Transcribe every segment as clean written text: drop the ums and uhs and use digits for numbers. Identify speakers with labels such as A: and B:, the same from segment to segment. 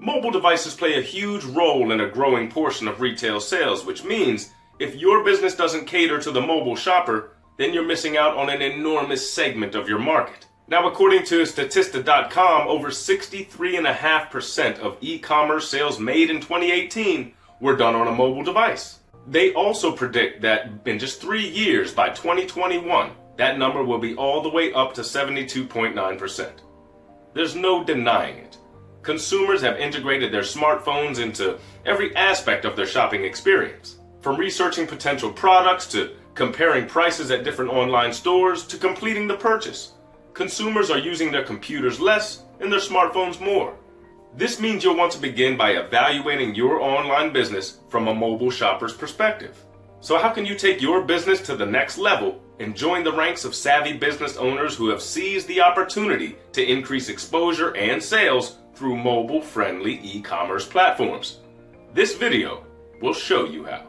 A: Mobile devices play a huge role in a growing portion of retail sales, which means if your business doesn't cater to the mobile shopper, then you're missing out on an enormous segment of your market. Now, according to Statista.com, over 63.5% of e-commerce sales made in 2018 were done on a mobile device. They also predict that in just 3 years, by 2021, that number will be all the way up to 72.9%. There's no denying it. Consumers have integrated their smartphones into every aspect of their shopping experience. From researching potential products to comparing prices at different online stores to completing the purchase. Consumers are using their computers less and their smartphones more. This means you'll want to begin by evaluating your online business from a mobile shopper's perspective. So how can you take your business to the next level and join the ranks of savvy business owners who have seized the opportunity to increase exposure and sales through mobile-friendly e-commerce platforms? This video will show you how.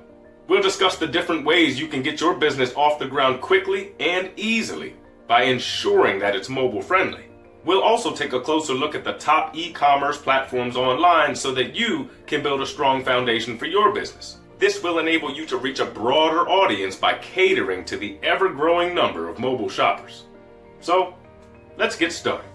A: We'll discuss the different ways you can get your business off the ground quickly and easily by ensuring that it's mobile-friendly. We'll also take a closer look at the top e-commerce platforms online so that you can build a strong foundation for your business. This will enable you to reach a broader audience by catering to the ever-growing number of mobile shoppers. So, let's get started.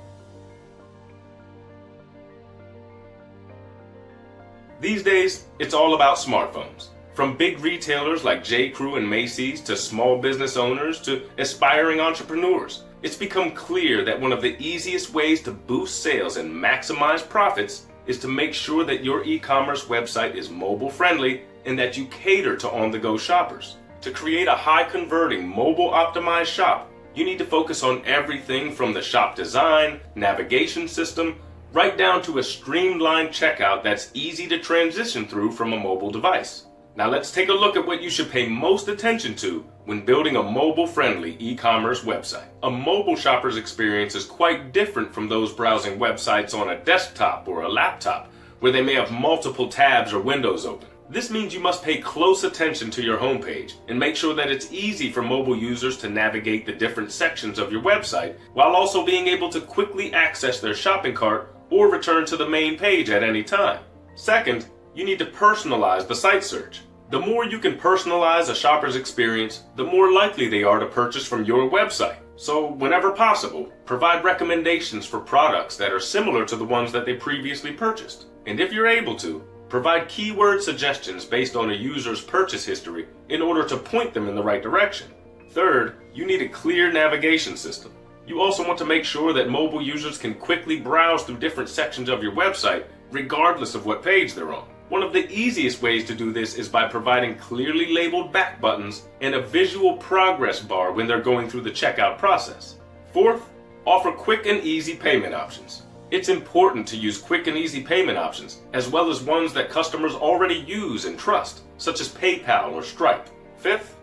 A: These days, it's all about smartphones. From big retailers like J.Crew and Macy's to small business owners to aspiring entrepreneurs, it's become clear that one of the easiest ways to boost sales and maximize profits is to make sure that your e-commerce website is mobile friendly and that you cater to on-the-go shoppers. To create a high-converting, mobile-optimized shop, you need to focus on everything from the shop design, navigation system, right down to a streamlined checkout that's easy to transition through from a mobile device. Now let's take a look at what you should pay most attention to when building a mobile-friendly e-commerce website. A mobile shopper's experience is quite different from those browsing websites on a desktop or a laptop, where they may have multiple tabs or windows open. This means you must pay close attention to your homepage and make sure that it's easy for mobile users to navigate the different sections of your website, while also being able to quickly access their shopping cart or return to the main page at any time. Second, you need to personalize the site search. The more you can personalize a shopper's experience, the more likely they are to purchase from your website. So, whenever possible, provide recommendations for products that are similar to the ones that they previously purchased. And if you're able to, provide keyword suggestions based on a user's purchase history in order to point them in the right direction. Third, you need a clear navigation system. You also want to make sure that mobile users can quickly browse through different sections of your website, regardless of what page they're on. One of the easiest ways to do this is by providing clearly labeled back buttons and a visual progress bar when they're going through the checkout process. Fourth, offer quick and easy payment options. It's important to use quick and easy payment options, as well as ones that customers already use and trust, such as PayPal or Stripe. Fifth,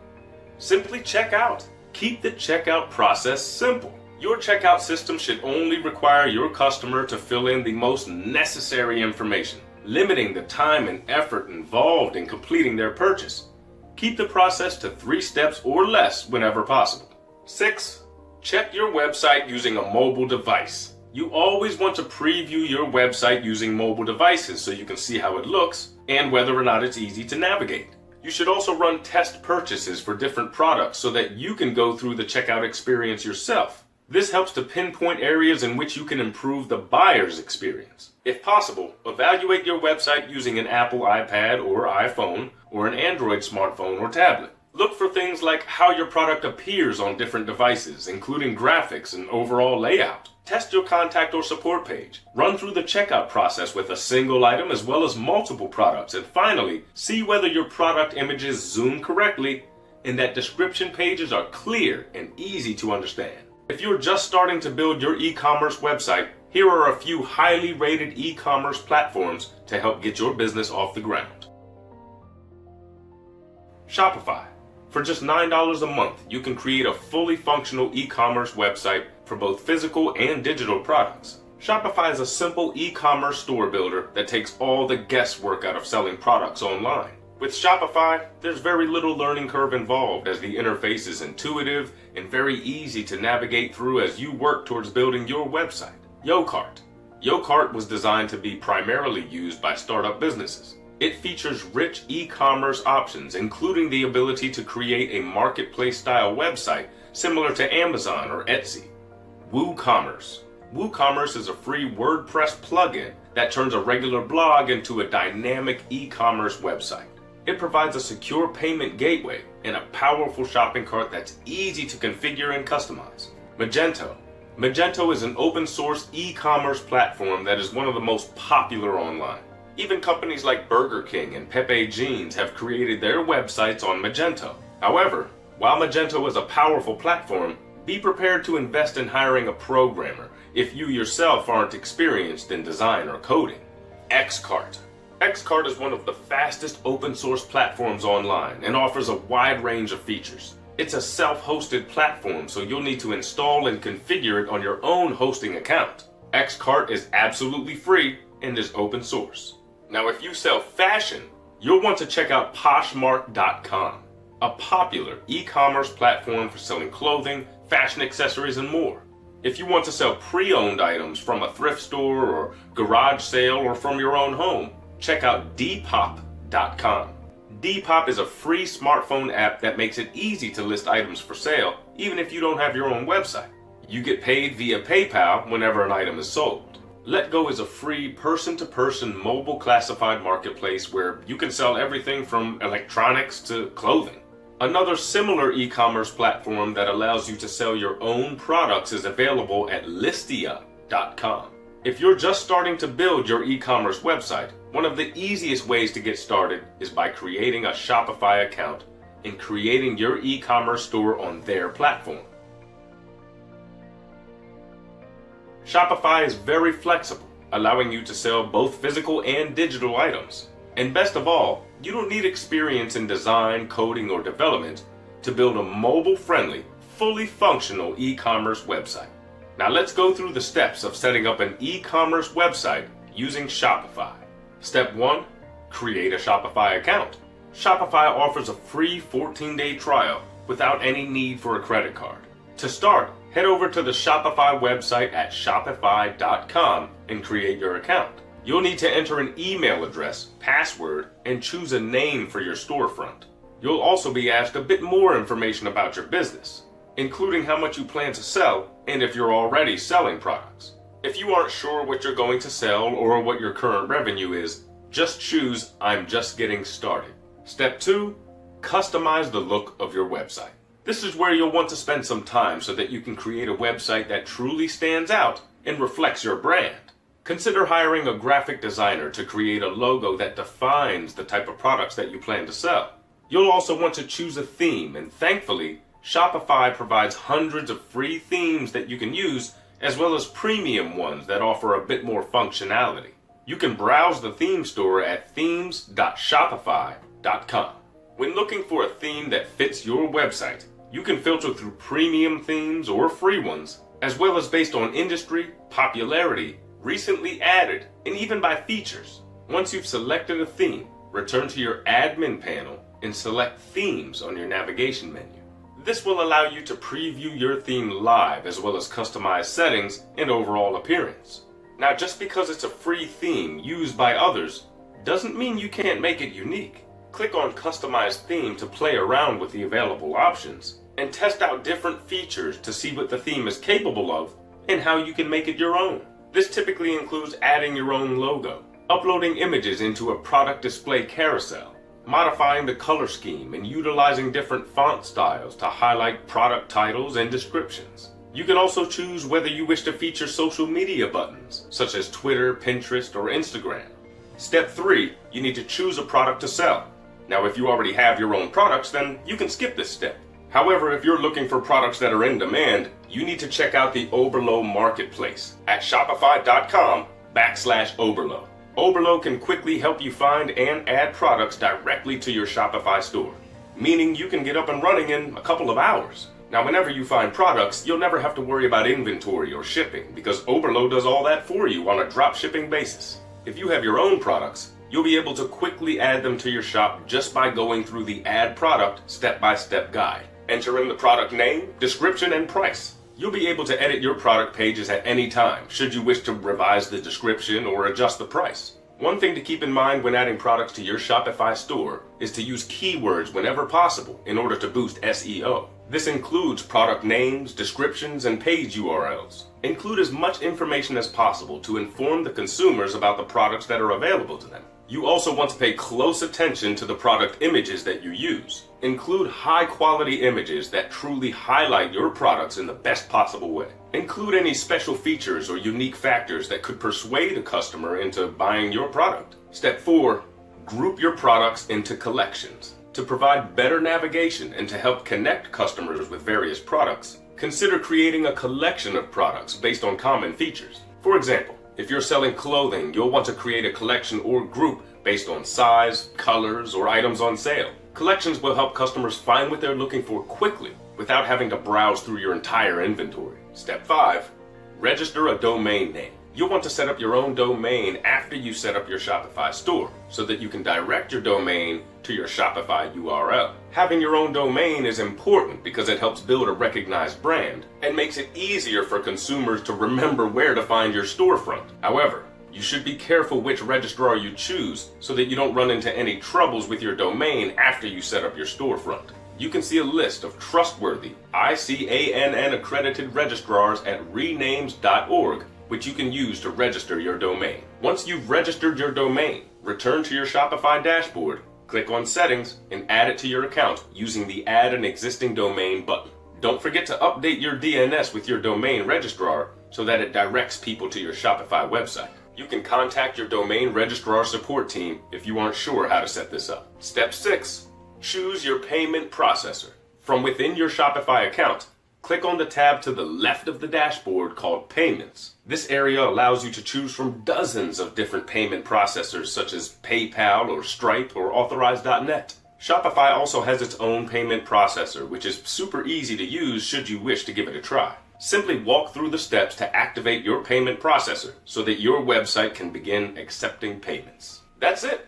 A: simply check out. Keep the checkout process simple. Your checkout system should only require your customer to fill in the most necessary information, limiting the time and effort involved in completing their purchase. Keep the process to 3 steps or less whenever possible. 6. Check your website using a mobile device. You always want to preview your website using mobile devices so you can see how it looks and whether or not it's easy to navigate. You should also run test purchases for different products so that you can go through the checkout experience yourself. This helps to pinpoint areas in which you can improve the buyer's experience. If possible, evaluate your website using an Apple iPad or iPhone or an Android smartphone or tablet. Look for things like how your product appears on different devices, including graphics and overall layout. Test your contact or support page. Run through the checkout process with a single item as well as multiple products. And finally, see whether your product images zoom correctly and that description pages are clear and easy to understand. If you're just starting to build your e-commerce website, here are a few highly rated e-commerce platforms to help get your business off the ground. Shopify. For just $9 a month, you can create a fully functional e-commerce website for both physical and digital products. Shopify is a simple e-commerce store builder that takes all the guesswork out of selling products online. With Shopify, there's very little learning curve involved as the interface is intuitive and very easy to navigate through as you work towards building your website. YoCart. YoCart was designed to be primarily used by startup businesses. It features rich e-commerce options, including the ability to create a marketplace-style website similar to Amazon or Etsy. WooCommerce. WooCommerce is a free WordPress plugin that turns a regular blog into a dynamic e-commerce website. It provides a secure payment gateway and a powerful shopping cart that's easy to configure and customize. Magento. Magento is an open source e-commerce platform that is one of the most popular online. Even companies like Burger King and Pepe Jeans have created their websites on Magento. However, while Magento is a powerful platform, be prepared to invest in hiring a programmer if you yourself aren't experienced in design or coding. Xcart. Xcart is one of the fastest open source platforms online and offers a wide range of features. It's a self-hosted platform, so you'll need to install and configure it on your own hosting account. Xcart is absolutely free and is open source. Now, if you sell fashion, you'll want to check out Poshmark.com, a popular e-commerce platform for selling clothing, fashion accessories, and more. If you want to sell pre-owned items from a thrift store or garage sale or from your own home, check out Depop.com. Depop is a free smartphone app that makes it easy to list items for sale, even if you don't have your own website. You get paid via PayPal whenever an item is sold. Letgo is a free person-to-person mobile classified marketplace where you can sell everything from electronics to clothing. Another similar e-commerce platform that allows you to sell your own products is available at Listia.com. If you're just starting to build your e-commerce website, one of the easiest ways to get started is by creating a Shopify account and creating your e-commerce store on their platform. Shopify is very flexible, allowing you to sell both physical and digital items. And best of all, you don't need experience in design, coding, or development to build a mobile-friendly, fully functional e-commerce website. Now let's go through the steps of setting up an e-commerce website using Shopify. Step 1. Create a Shopify account. Shopify offers a free 14-day trial without any need for a credit card. To start, head over to the Shopify website at Shopify.com and create your account. You'll need to enter an email address, password, and choose a name for your storefront. You'll also be asked a bit more information about your business, including how much you plan to sell and if you're already selling products. If you aren't sure what you're going to sell or what your current revenue is, just choose I'm just getting started. Step 2, customize the look of your website. This is where you'll want to spend some time so that you can create a website that truly stands out and reflects your brand. Consider hiring a graphic designer to create a logo that defines the type of products that you plan to sell. You'll also want to choose a theme, and thankfully, Shopify provides hundreds of free themes that you can use, as well as premium ones that offer a bit more functionality. You can browse the theme store at themes.shopify.com. When looking for a theme that fits your website, you can filter through premium themes or free ones, as well as based on industry, popularity, recently added, and even by features. Once you've selected a theme, return to your admin panel and select Themes on your navigation menu. This will allow you to preview your theme live as well as customize settings and overall appearance. Now, just because it's a free theme used by others doesn't mean you can't make it unique. Click on Customize Theme to play around with the available options and test out different features to see what the theme is capable of and how you can make it your own. This typically includes adding your own logo, uploading images into a product display carousel, modifying the color scheme, and utilizing different font styles to highlight product titles and descriptions. You can also choose whether you wish to feature social media buttons, such as Twitter, Pinterest, or Instagram. Step 3, you need to choose a product to sell. Now, if you already have your own products, then you can skip this step. However, if you're looking for products that are in demand, you need to check out the Oberlo Marketplace at Shopify.com/Oberlo. Oberlo can quickly help you find and add products directly to your Shopify store, meaning you can get up and running in a couple of hours. Now, whenever you find products, you'll never have to worry about inventory or shipping because Oberlo does all that for you on a drop shipping basis. If you have your own products, you'll be able to quickly add them to your shop just by going through the Add Product step-by-step guide. Enter in the product name, description, and price. You'll be able to edit your product pages at any time, should you wish to revise the description or adjust the price. One thing to keep in mind when adding products to your Shopify store is to use keywords whenever possible in order to boost SEO. This includes product names, descriptions, and page URLs. Include as much information as possible to inform the consumers about the products that are available to them. You also want to pay close attention to the product images that you use. Include high-quality images that truly highlight your products in the best possible way. Include any special features or unique factors that could persuade a customer into buying your product. Step 4. Group your products into collections. To provide better navigation and to help connect customers with various products, consider creating a collection of products based on common features. For example, if you're selling clothing, you'll want to create a collection or group based on size, colors, or items on sale. Collections will help customers find what they're looking for quickly without having to browse through your entire inventory. Step 5. Register a domain name. You'll want to set up your own domain after you set up your Shopify store so that you can direct your domain to your Shopify URL. Having your own domain is important because it helps build a recognized brand and makes it easier for consumers to remember where to find your storefront. However, you should be careful which registrar you choose so that you don't run into any troubles with your domain after you set up your storefront. You can see a list of trustworthy ICANN accredited registrars at renames.org, which you can use to register your domain. Once you've registered your domain, return to your Shopify dashboard, click on Settings, and add it to your account using the Add an Existing Domain button. Don't forget to update your DNS with your domain registrar so that it directs people to your Shopify website. You can contact your domain registrar support team if you aren't sure how to set this up. Step 6. Choose your payment processor. From within your Shopify account, click on the tab to the left of the dashboard called Payments. This area allows you to choose from dozens of different payment processors such as PayPal or Stripe or Authorize.net. Shopify also has its own payment processor, which is super easy to use should you wish to give it a try. Simply walk through the steps to activate your payment processor so that your website can begin accepting payments. That's it.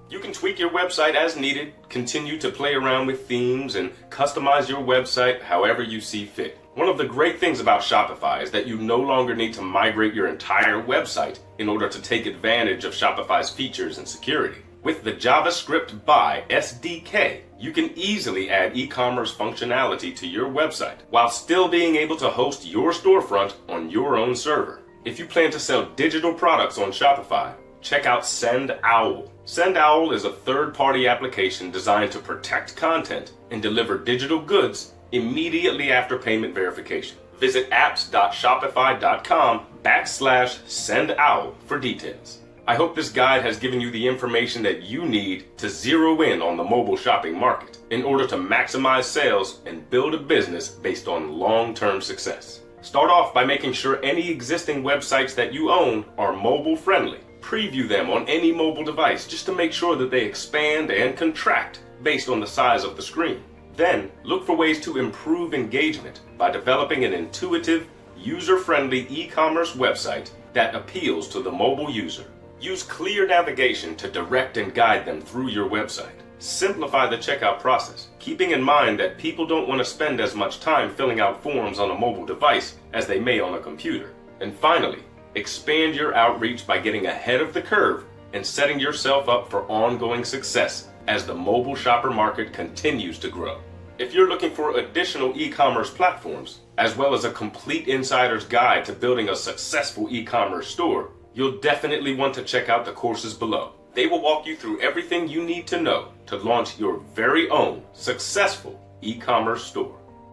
A: You can tweak your website as needed, continue to play around with themes, and customize your website however you see fit. One of the great things about Shopify is that you no longer need to migrate your entire website in order to take advantage of Shopify's features and security. With the JavaScript BY SDK, you can easily add e-commerce functionality to your website while still being able to host your storefront on your own server. If you plan to sell digital products on Shopify, check out SendOwl. SendOwl is a third-party application designed to protect content and deliver digital goods immediately after payment verification. Visit apps.shopify.com/SendOwl for details. I hope this guide has given you the information that you need to zero in on the mobile shopping market in order to maximize sales and build a business based on long-term success. Start off by making sure any existing websites that you own are mobile-friendly. Preview them on any mobile device just to make sure that they expand and contract based on the size of the screen. Then, look for ways to improve engagement by developing an intuitive, user-friendly e-commerce website that appeals to the mobile user. Use clear navigation to direct and guide them through your website. Simplify the checkout process, keeping in mind that people don't want to spend as much time filling out forms on a mobile device as they may on a computer. And finally, expand your outreach by getting ahead of the curve and setting yourself up for ongoing success as the mobile shopper market continues to grow. If you're looking for additional e-commerce platforms, as well as a complete insider's guide to building a successful e-commerce store, you'll definitely want to check out the courses below. They will walk you through everything you need to know to launch your very own successful e-commerce store.